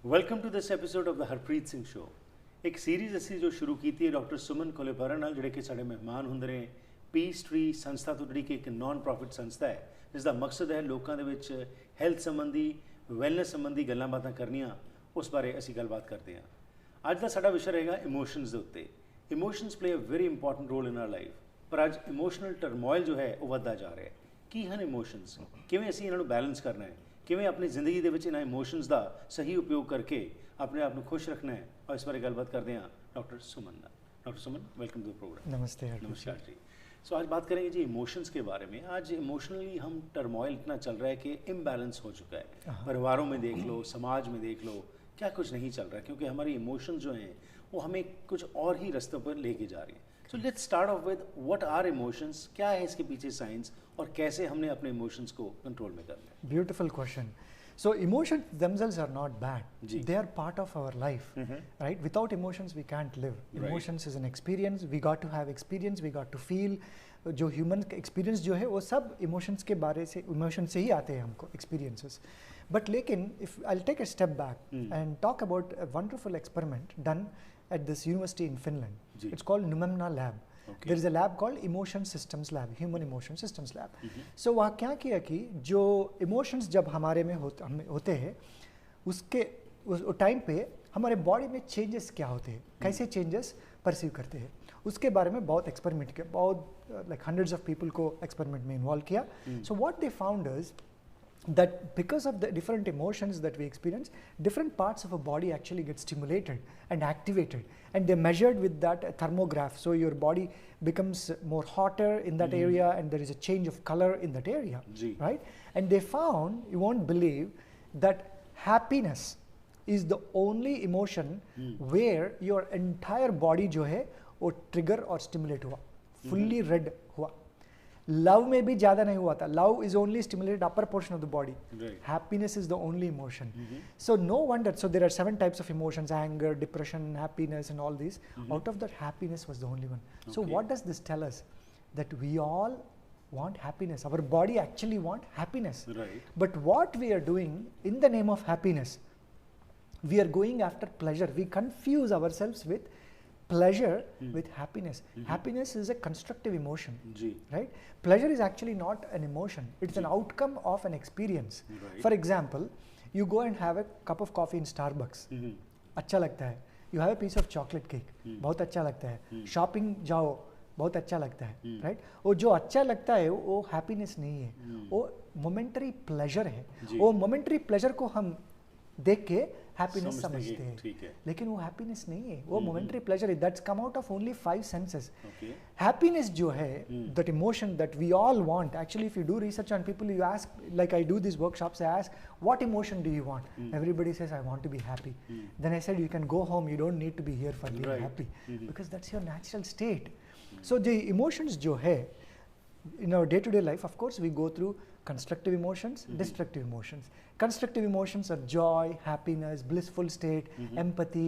Welcome to this episode of the Harpreet Singh show. ਇੱਕ series ਅਸੀਂ ਜੋ ਸ਼ੁਰੂ ਕੀਤੀ ਹੈ ਡਾਕਟਰ ਸੁਮਨ ਕੋਲੇਪਰਾ ਨਾਲ, ਜਿਹੜੇ ਕਿ ਸਾਡੇ ਮਹਿਮਾਨ ਹੁੰਦੇ ਨੇ ਪੀਸ ਟਰੀ ਸੰਸਥਾ ਤੋਂ, ਜਿਹੜੀ ਕਿ ਇੱਕ ਨਾਨ ਪ੍ਰੋਫਿਟ ਸੰਸਥਾ ਹੈ ਜਿਸ ਦਾ ਮਕਸਦ ਹੈ ਲੋਕਾਂ ਦੇ ਵਿੱਚ ਹੈਲਥ ਸੰਬੰਧੀ, ਵੈਲਨੈਸ ਸੰਬੰਧੀ ਗੱਲਾਂ ਬਾਤਾਂ ਕਰਨੀਆਂ। ਉਸ ਬਾਰੇ ਅਸੀਂ ਗੱਲਬਾਤ ਕਰਦੇ ਹਾਂ। ਅੱਜ ਦਾ ਸਾਡਾ ਵਿਸ਼ਾ ਰਹੇਗਾ ਇਮੋਸ਼ਨਸ ਦੇ ਉੱਤੇ। Emotions play a very important role in our life, ਪਰ ਅੱਜ ਇਮੋਸ਼ਨਲ ਟਰਮੋਇਲ ਜੋ ਹੈ ਉਹ ਵੱਧਦਾ ਜਾ ਰਿਹਾ ਹੈ। ਕੀ ਹਨ ਇਮੋਸ਼ਨਸ, ਕਿਵੇਂ ਅਸੀਂ ਇਹਨਾਂ ਨੂੰ ਬੈਲੈਂਸ ਕਰਨਾ ਹੈ, ਕਿਵੇਂ ਆਪਣੀ ਜ਼ਿੰਦਗੀ ਦੇ ਵਿੱਚ ਇਹਨਾਂ ਇਮੋਸ਼ਨਸ ਦਾ ਸਹੀ ਉਪਯੋਗ ਕਰਕੇ ਆਪਣੇ ਆਪ ਨੂੰ ਖੁਸ਼ ਰੱਖਣਾ ਹੈ, और इस बारे गलबात करते हैं doctor Suman. Doctor Suman, welcome to the programme. नमस्ते। नमस्कार जी। सो आज बात करेंगे जी इमोशंस के बारे में। आज इमोशनली हम टर्मोइल इतना चल रहा है कि इम्बैलेंस हो चुका है। परिवारों में देख लो, समाज में देख लो, क्या कुछ नहीं चल रहा है, क्योंकि हमारी इमोशंस जो हैं वो हमें कुछ और ही रास्तों पर लेके जा रही हैं। So let's start off with what are emotions, क्या है इसके पीछे साइंस, और कैसे हमने अपने इमोशंस को कंट्रोल में करना है। Beautiful question. So emotions themselves are not bad. They are part of our life, right? Without emotions, we can't live. Emotions is an experience. We got to have experience. We got to feel. जो human experience जो है वो सब emotions के बारे से, emotion से ही आते हैं हमको experiences. But लेकिन if I'll take a step back and talk about a wonderful experiment done at this university in Finland. It's called Numemna Lab. Okay. There is a lab called Emotion Systems Lab, Human Emotion Systems Lab. So वहाँ क्या किया कि जो emotions जब हमारे में होते हैं उसके उस टाइम पे हमारे बॉडी में चेंजेस क्या होते हैं, कैसे चेंजेस परसीव करते हैं, उसके बारे में बहुत एक्सपेरिमेंट किया, बहुत लाइक हंड्रेड्स ऑफ पीपल को एक्सपेरिमेंट में इन्वॉल्व किया. So what they found is that because of the different emotions that we experience, different parts of our body actually get stimulated and activated, and they measured with that thermograph. So your body becomes more hotter in that area, and there is a change of color in that area, right? And they found, you won't believe, that happiness is the only emotion where your entire body जो है वो trigger और stimulate हुआ, fully red हुआ. Love में भी ज़्यादा नहीं हुआ था. Love is only stimulated upper portion of the body. Happiness is the only emotion. So no wonder. So there are 7 types of emotions: anger, depression, happiness and all this. Out of that happiness was the only one. So what does this tell us? That we all want happiness. Our body actually want happiness. Right. But what we are doing in the name of happiness, we are going after pleasure. We confuse ourselves with pleasure with happiness. Happiness is a constructive emotion, right? Pleasure is actually not an emotion. It's an outcome of an experience. For example, you go and have a cup of coffee in Starbucks. अच्छा लगता है. You have a piece of chocolate cake. बहुत अच्छा लगता है. Shopping जाओ, बहुत अच्छा लगता है, राइट? वो जो अच्छा लगता है वो हैप्पीनेस नहीं है, वो मोमेंटरी प्लेजर है. वो मोमेंटरी प्लेजर को हम देख के हैप्पीनेस समझते हैं, लेकिन वो हैप्पीनेस नहीं है, वो मोमेंटरी प्लेजर है. That's come out of only 5 senses. Happiness जो है, that emotion that we all want, actually if you do research on people, you ask, like I do this workshops, I ask what emotion do you want? Everybody says I want to be happy. Then I said you can go home, you don't need to be here for being happy, because that's your natural state. So the emotions जो है in our day-to-day life, of course we go through constructive emotions, destructive emotions. Constructive emotions are joy, happiness, blissful state, empathy,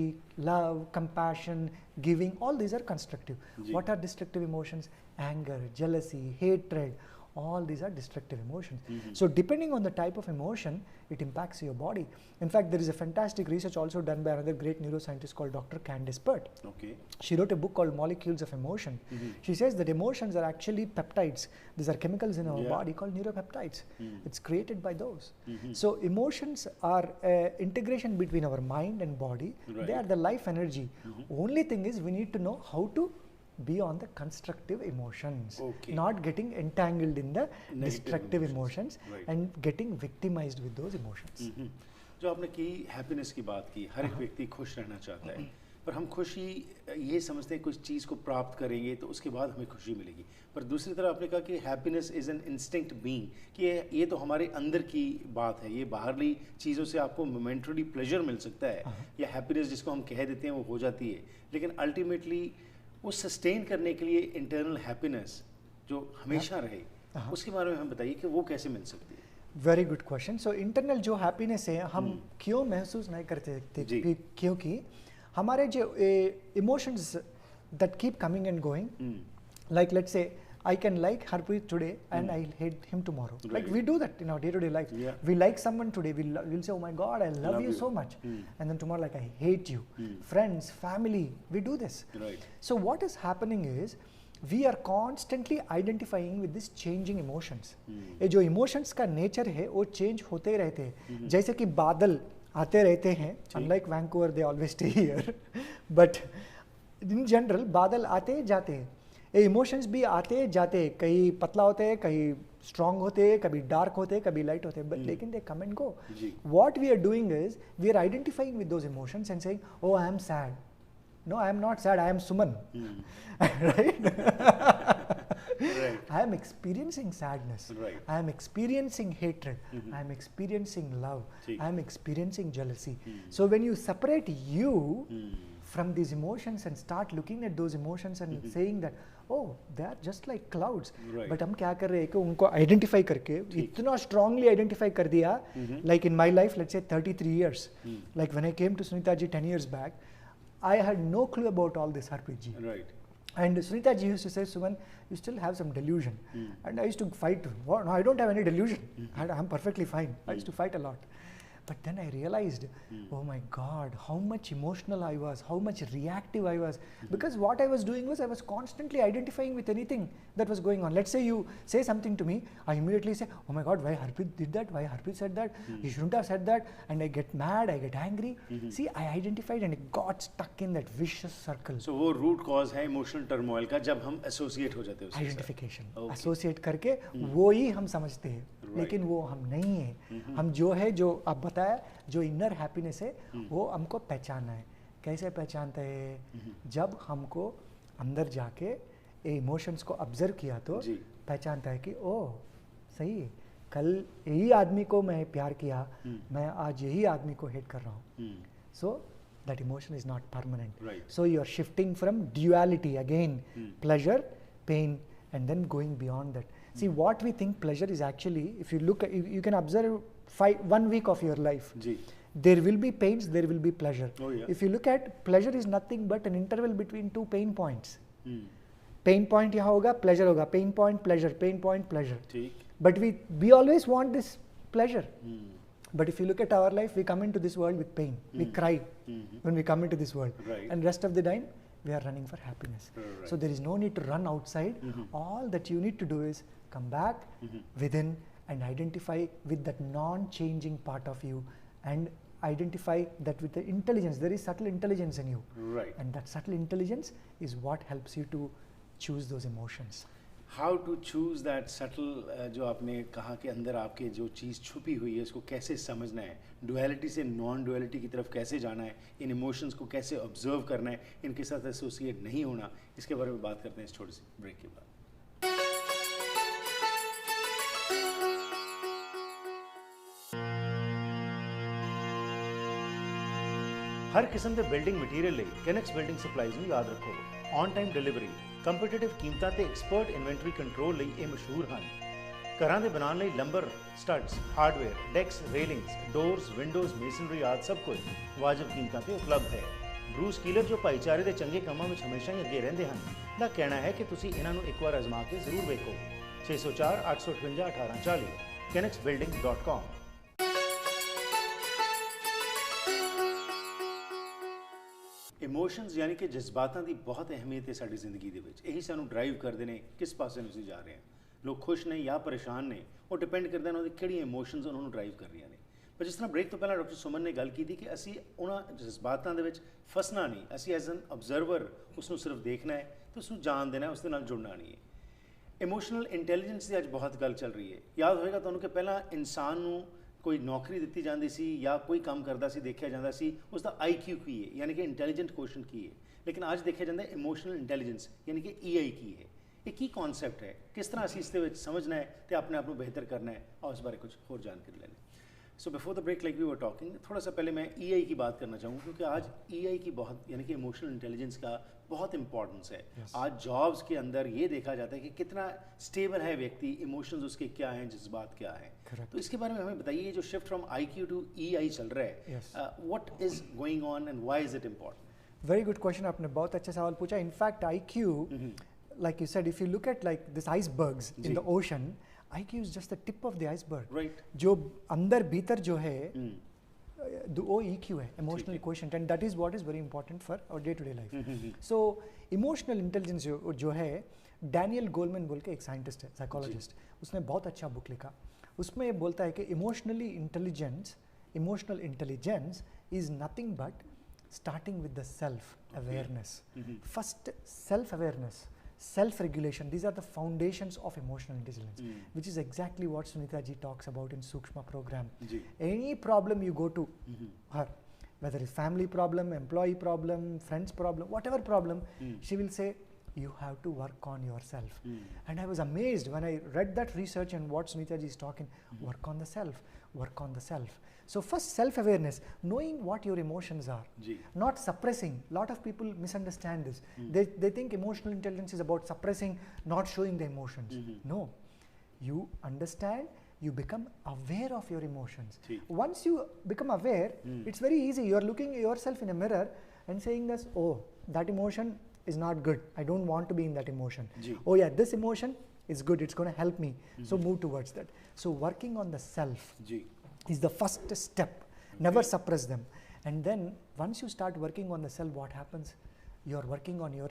love, compassion, giving. All these are constructive. What are destructive emotions? Anger, jealousy, hatred. All these are destructive emotions. So depending on the type of emotion, it impacts your body. In fact, there is a fantastic research also done by another great neuroscientist called Dr. Candice Pert. She wrote a book called Molecules of Emotion. She says that emotions are actually peptides. These are chemicals in our body called neuropeptides. It's created by those. So emotions are integration between our mind and body. They are the life energy. Only thing is we need to know how to be on the constructive emotions, not getting entangled in the destructive emotions and getting victimized with those emotions. जो आपने की happiness की बात की, हर एक व्यक्ति खुश रहना चाहता है, पर हम खुशी ये समझते हैं कुछ चीज़ को प्राप्त करेंगे तो उसके बाद हमें खुशी मिलेगी. पर दूसरी तरफ आपने कहा कि happiness is an instinct being, कि ये तो हमारे अंदर की बात है, ये बाहरली चीज़ों से आपको मोमेंटरी प्लेजर मिल सकता है, या हैप्पीनेस जिसको हम कह देते हैं वो हो जाती है, लेकिन अल्टीमेटली वो सस्टेन करने के लिए इंटरनल हैप्पीनेस जो हमेशा रहे, उसके बारे में हम बताइए कि वो कैसे मिल सकती है. Very good question. So internal जो हैप्पीनेस है हम क्यों महसूस नहीं करते थे? क्योंकि हमारे जो emotions that keep coming and going, like let's say I can like Harpreet today and I'll hate him tomorrow. Right. Like we do that in our day-to-day life. Yeah. We like someone today, we'll say, oh my God, I love you so much. And then tomorrow, like, I hate you. Friends, family, we do this. Right. So what is happening is we are constantly identifying with this changing emotions. ये जो emotions का nature है वो change होते रहते हैं. जैसे कि बादल आते रहते हैं, unlike Vancouver, they always stay here. But in general, बादल आते जाते हैं. ये इमोशंस भी आते जाते हैं, कहीं पतला होते हैं, कहीं स्ट्रॉन्ग होते हैं, कभी डार्क होते हैं, कभी लाइट होते हैं, बट लेकिन they come and go. What we are doing is we are identifying with those emotions and saying, oh, I am sad. No, I am not sad, I am Suman. Right? I am experiencing sadness. Right. I am experiencing hatred. I am experiencing love. I am experiencing jealousy. So when you separate you from these emotions and start looking at those emotions and saying that, oh, they are just like clouds. Right. But हम क्या कर रहे हैं कि उनको identify करके इतना strongly identify कर दिया. Like in my life, let's say 33 years. Like when I came to Sunita ji 10 years back, I had no clue about all this, Harpreet ji. Right. And Sunita ji used to say, Suman, you still have some delusion. And I used to fight. No, I don't have any delusion. I'm perfectly fine. I used to fight a lot. But then I realized, oh my God, how much emotional I was, how much reactive I was. Because what I was doing was I was constantly identifying with anything that was going on. Let's say you say something to me, I immediately say, oh my God, why Harpreet did that? Why Harpreet said that? He shouldn't have said that. And I get mad, I get angry. See, I identified and it got stuck in that vicious circle. So वो root cause है emotional turmoil का जब हम associate हो जाते हैं उसके साथ. Identification. Okay. Associate करके वो ही हम समझते हैं. लेकिन वो हम नहीं है. हम जो है, जो आप बताया, जो इनर हैप्पीनेस है, वो हमको पहचानना है. कैसे पहचानते हैं? जब हमको अंदर जाके इमोशंस को ऑब्जर्व किया तो पहचानता है कि ओह सही है, कल यही आदमी को मैं प्यार किया, मैं आज यही आदमी को हेट कर रहा हूँ. सो that emotion is not permanent. Right. So you are shifting from duality again, pleasure, pain, and then going beyond that. See, what we think pleasure is actually, if you look at, you can observe 1 week of your life. There will be pains, there will be pleasure. Oh, yeah. If you look at, pleasure is nothing but an interval between 2 pain points. Pain point यहाँ होगा, pleasure होगा, pain point, pleasure. But we always want this pleasure. But if you look at our life, we come into this world with pain. We cry when we come into this world. Right. And rest of the time, we are running for happiness. Right. So there is no need to run outside. All that you need to do is come back within and identify with that non-changing part of you, and identify that with the intelligence. There is subtle intelligence in you. Right. And that subtle intelligence is what helps you to choose those emotions. How to choose that subtle, जो आपने कहा कि अंदर आपके जो चीज़ छुपी हुई है उसको कैसे समझना है, डुअलिटी से नॉन डुअलिटी की तरफ कैसे जाना है, इन इमोशंस को कैसे ऑब्जर्व करना है, इनके साथ एसोसिएट नहीं होना, इसके बारे में बात करते हैं इस छोटे से ब्रेक के बाद. हर किस्म के बिल्डिंग मटीरियल ਲਈ ਕੈਨੈਕਸ ਬਿਲਡਿੰਗ ਸਪਲਾਈਜ਼ ਨੂੰ ਯਾਦ ਰੱਖੋ. ਔਨ ਟਾਈਮ ਡਿਲੀਵਰੀ, ਕੰਪੀਟੀਟਿਵ ਕੀਮਤਾਂ ਤੇ ਐਕਸਪਰਟ ਇਨਵੈਂਟਰੀ ਕੰਟਰੋਲ ਲਈ ਇਹ ਮਸ਼ਹੂਰ ਹਨ. ਘਰਾਂ ਦੇ ਬਣਾਉਣ ਲਈ ਲੰਬਰ, ਸਟੱਡਸ, ਹਾਰਡਵੇਅਰ, ਡੈਕਸ, ਰੇਲਿੰਗਸ, ਡੋਰਸ, ਵਿੰਡੋਜ਼, ਮੇਸਨਰੀ ਆਦਿ ਸਭ ਕੁਝ ਵਾਜਬ ਕੀਮਤਾਂ ਤੇ ਉਪਲਬਧ ਹੈ. ਬਰੂਸ ਕੀਲਰ ਜੋ ਭਾਈਚਾਰੇ ਦੇ ਚੰਗੇ ਕੰਮਾਂ ਵਿੱਚ ਹਮੇਸ਼ਾ ਹੀ ਅੱਗੇ ਰਹਿੰਦੇ ਹਨ, ਦਾ ਕਹਿਣਾ ਹੈ ਕਿ ਤੁਸੀਂ ਇਹਨਾਂ ਨੂੰ ਇੱਕ ਵਾਰ ਅਜ਼ਮਾ ਕੇ ਜ਼ਰੂਰ ਵੇਖੋ. 604 858 1840 kenexbuilding.com. ਇਮੋਸ਼ਨਸ ਯਾਨੀ ਕਿ ਜਜ਼ਬਾਤਾਂ ਦੀ ਬਹੁਤ ਅਹਿਮੀਅਤ ਹੈ ਸਾਡੀ ਜ਼ਿੰਦਗੀ ਦੇ ਵਿੱਚ. ਇਹੀ ਸਾਨੂੰ ਡਰਾਈਵ ਕਰਦੇ ਨੇ ਕਿਸ ਪਾਸੇ ਨੂੰ ਅਸੀਂ ਜਾ ਰਹੇ ਹਾਂ. ਲੋਕ ਖੁਸ਼ ਨੇ ਜਾਂ ਪਰੇਸ਼ਾਨ ਨੇ, ਉਹ ਡਿਪੈਂਡ ਕਰਦਾ ਉਹਨਾਂ ਦੀ ਕਿਹੜੀਆਂ ਇਮੋਸ਼ਨਸ ਉਹਨਾਂ ਨੂੰ ਡਰਾਈਵ ਕਰ ਰਹੀਆਂ ਨੇ. ਪਰ ਜਿਸ ਤਰ੍ਹਾਂ ਬ੍ਰੇਕ ਤੋਂ ਪਹਿਲਾਂ ਡਾਕਟਰ ਸੁਮਨ ਨੇ ਗੱਲ ਕੀਤੀ ਕਿ ਅਸੀਂ ਉਹਨਾਂ ਜਜ਼ਬਾਤਾਂ ਦੇ ਵਿੱਚ ਫਸਣਾ ਨਹੀਂ, ਅਸੀਂ ਐਜ਼ ਐਨ ਅਬਜ਼ਰਵਰ ਉਸ ਨੂੰ ਸਿਰਫ ਦੇਖਣਾ ਹੈ ਤੇ ਉਸ ਨੂੰ ਜਾਣ ਦੇਣਾ, ਉਸ ਦੇ ਨਾਲ ਜੁੜਨਾ ਨਹੀਂ ਹੈ. ਇਮੋਸ਼ਨਲ ਇੰਟੈਲੀਜੈਂਸ ਦੀ ਅੱਜ ਬਹੁਤ ਗੱਲ ਚੱਲ ਰਹੀ ਹੈ. ਯਾਦ ਹੋਏਗਾ ਤੁਹਾਨੂੰ ਕਿ ਪਹਿਲਾਂ ਇਨਸਾਨ ਨੂੰ ਕੋਈ ਨੌਕਰੀ ਦਿੱਤੀ ਜਾਂਦੀ ਸੀ ਜਾਂ ਕੋਈ ਕੰਮ ਕਰਦਾ ਸੀ, ਦੇਖਿਆ ਜਾਂਦਾ ਸੀ ਉਸ ਦਾ IQ ਕੀ ਹੈ, ਯਾਨੀ ਕਿ ਇੰਟੈਲੀਜੈਂਟ ਕੁਐਸਚਨ ਕੀ ਹੈ. ਲੇਕਿਨ ਅੱਜ ਦੇਖਿਆ ਜਾਂਦਾ ਹੈ ਇਮੋਸ਼ਨਲ ਇੰਟੈਲੀਜੈਂਸ ਯਾਨੀ ਕਿ EI ਕੀ ਹੈ. ਇਹ ਕੀ ਕਨਸੈਪਟ ਹੈ, ਕਿਸ ਤਰ੍ਹਾਂ ਅਸੀਂ ਇਸ ਦੇ ਵਿੱਚ ਸਮਝਣਾ ਹੈ ਤੇ ਆਪਣੇ ਆਪ ਨੂੰ ਬਿਹਤਰ ਕਰਨਾ ਹੈ, ਆਓ ਇਸ ਬਾਰੇ ਕੁਝ ਹੋਰ ਜਾਣਕਾਰੀ ਲੈਣੀ. So before the break like we were talking, थोड़ा सा पहले मैं EI की बात करना चाहूँगा, क्योंकि आज EI की बहुत, यानी कि इमोशनल इंटेलिजेंस का बहुत इंपॉर्टेंस है। Yes. आज जॉब्स के अंदर ये देखा जाता है कि कितना स्टेबल है व्यक्ति, इमोशंस उसके क्या हैं, जज्बात क्या हैं। Correct. तो इसके बारे में हमें बताइए, जो shift from IQ to EI चल रहा है, Yes. What is going on and why is it important? Very good question, आपने बहुत अच्छा सवाल पूछा. In fact IQ, like you said, if you look at like this icebergs in the ocean, IQ is just the tip of the iceberg. Right. जो अंदर भीतर जो है वो EQ है, emotional quotient, and that is what is very important for our day-to-day life. So emotional intelligence जो है, Daniel Goleman बोल के एक साइंटिस्ट है, साइकोलॉजिस्ट, उसने बहुत अच्छा बुक लिखा. उसमें ये बोलता है कि emotional intelligence is nothing but starting with the self-awareness. First, self-awareness, self-regulation, these are the foundations of emotional intelligence, which is exactly what Sunita ji talks about in Sukshma program. Any problem you go to her, whether it's family problem, employee problem, friends problem, whatever problem, she will say, you have to work on yourself. And I was amazed when I read that research and what Sunita ji is talking, work on the self, work on the self. So first, self-awareness, knowing what your emotions are, not suppressing. Lot of people misunderstand this. They think emotional intelligence is about suppressing, not showing the emotions. No, you understand, you become aware of your emotions. Once you become aware, it's very easy. You are looking at yourself in a mirror and saying this, oh, that emotion is not good. I don't want to be in that emotion. Oh yeah, this emotion is good. It's going to help me. So move towards that. So working on the self is the first step. Never suppress them. And then once you start working on the self, what happens? You're working on your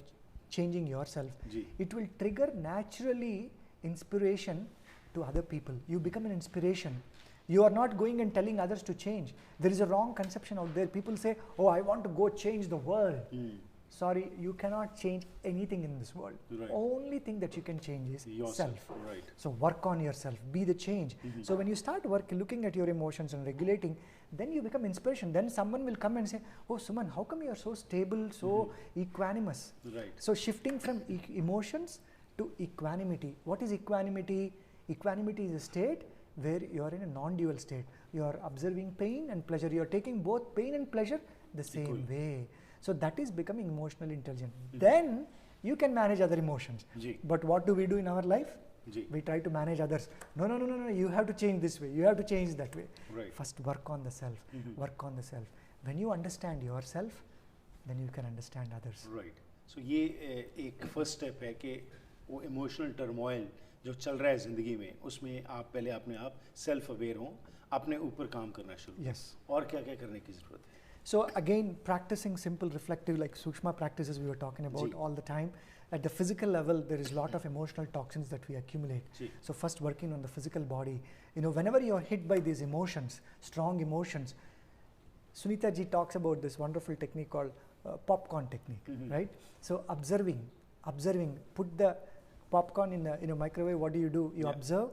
changing yourself. It will trigger naturally inspiration to other people. You become an inspiration. You are not going and telling others to change. There is a wrong conception out there. People say, oh, I want to go change the world. Sorry, you cannot change anything in this world. Only thing that you can change is yourself. So work on yourself, be the change. So when you start looking at your emotions and regulating, then you become inspiration. Then someone will come and say, oh Suman, how come you are so stable, so equanimous? So shifting from emotions to equanimity. What is equanimity? Equanimity is a state where you are in a non-dual state. You are observing pain and pleasure. You are taking both pain and pleasure the same way. So that is becoming emotionally intelligent. Then you can manage other emotions. But what do we do in our life? We try to manage others. No, you have to change this way. You have to change that way. First work on the self. Work on the self. When you understand yourself, then you can understand others. So ये एक first step है कि वो emotional turmoil जो चल रहा है ज़िंदगी में, उसमें आप पहले अपने आप self aware हों, अपने ऊपर काम करना शुरू करें. और क्या-क्या करने की ज़रूरत है? So again, practicing simple reflective, like Sukshma practices we were talking about all the time. At the physical level, there is a lot of emotional toxins that we accumulate. So first working on the physical body. You know, whenever you are hit by these emotions, strong emotions, Sunita ji talks about this wonderful technique called popcorn technique, right? So observing, put the popcorn in a microwave. What do? You observe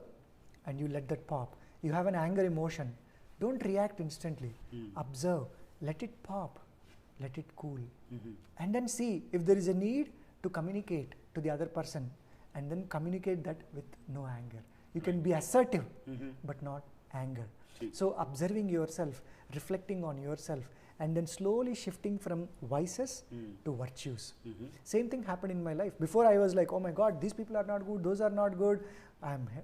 and you let that pop. You have an anger emotion. Don't react instantly. Observe. Let it pop, let it cool, and then see if there is a need to communicate to the other person, and then communicate that with no anger. You can be assertive, but not anger. So observing yourself, reflecting on yourself, and then slowly shifting from vices to virtues. Same thing happened in my life. Before I was like, oh my God, these people are not good, those are not good.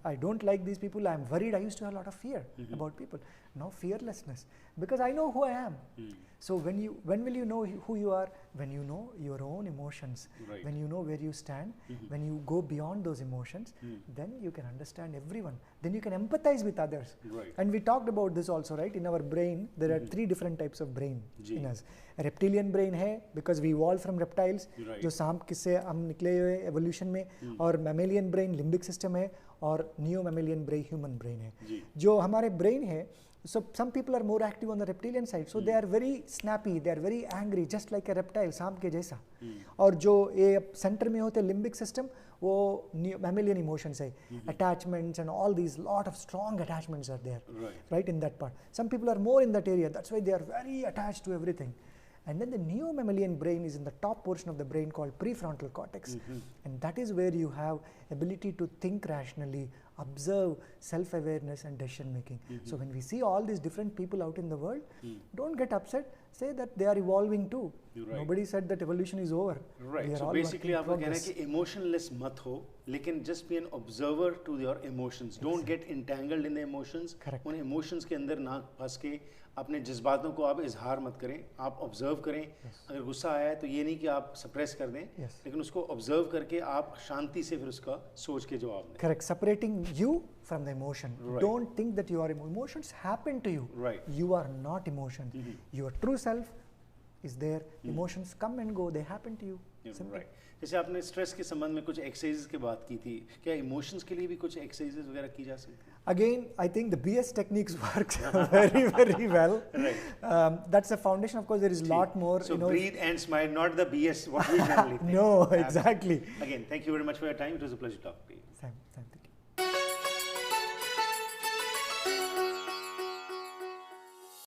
I don't like these people, I'm worried. I used to have a lot of fear about people. Now fearlessness, because I know who I am. So when will you know who you are? When you know your own emotions, when you know where you stand, when you go beyond those emotions, then you can understand everyone. Then you can empathize with others. And we talked about this also, right? In our brain, there are 3 different types of brain in us. A reptilian brain है, because we evolved from reptiles, जो सांप किससे हम निकले हुए evolution में, और mammalian brain limbic system है, और neo mammalian brain human brain है. जो हमारे brain है, so some people are more active on the reptilian side, so they are very snappy, they are very angry, just like a reptile, सांप के जैसा. और जो ये center में होते limbic system, वो mammalian emotions है, attachments and all these, lot of strong attachments are there, right in that part. Some people are more in that area, that's why they are very attached to everything. And then the neo-mammalian brain is in the top portion of the brain called prefrontal cortex. And that is where you have ability to think rationally, observe self-awareness and decision making. So when we see all these different people out in the world, don't get upset, say that they are evolving too. Right. Nobody said that evolution is over. Right. We are So all basically work in आपका कहना है progress. कि emotionless मत हो, लेकिन just be an observer to your emotions. Don't get entangled in the emotions. Correct. उन emotions के अंदर ना फंस के अपने जज्बातों को आप इजहार मत करें, आप observe करें. अगर गुस्सा आया है तो ये नहीं कि आप suppress कर दें, Yes. लेकिन उसको observe करके आप शांति से फिर उसका सोच के जवाब दें. Correct. Separating you from the emotion. Right. Don't think that you are emotions happen to you. Right. You are not emotion. Your true self is there. Emotions come and go. They happen to you. Simple. Right. जैसे आपने stress के संबंध में कुछ exercises की बात की थी, क्या इमोशंस के लिए भी कुछ एक्सरसाइजेस वगैरह की जा सकती हैं? Again, I think the BS techniques work very, very well. Right. That's the foundation. Of course, there is a lot more. So breathe and smile, not the BS what we generally think. No, exactly. Again, thank you very much for your time. It was a pleasure talking to you. Thank you.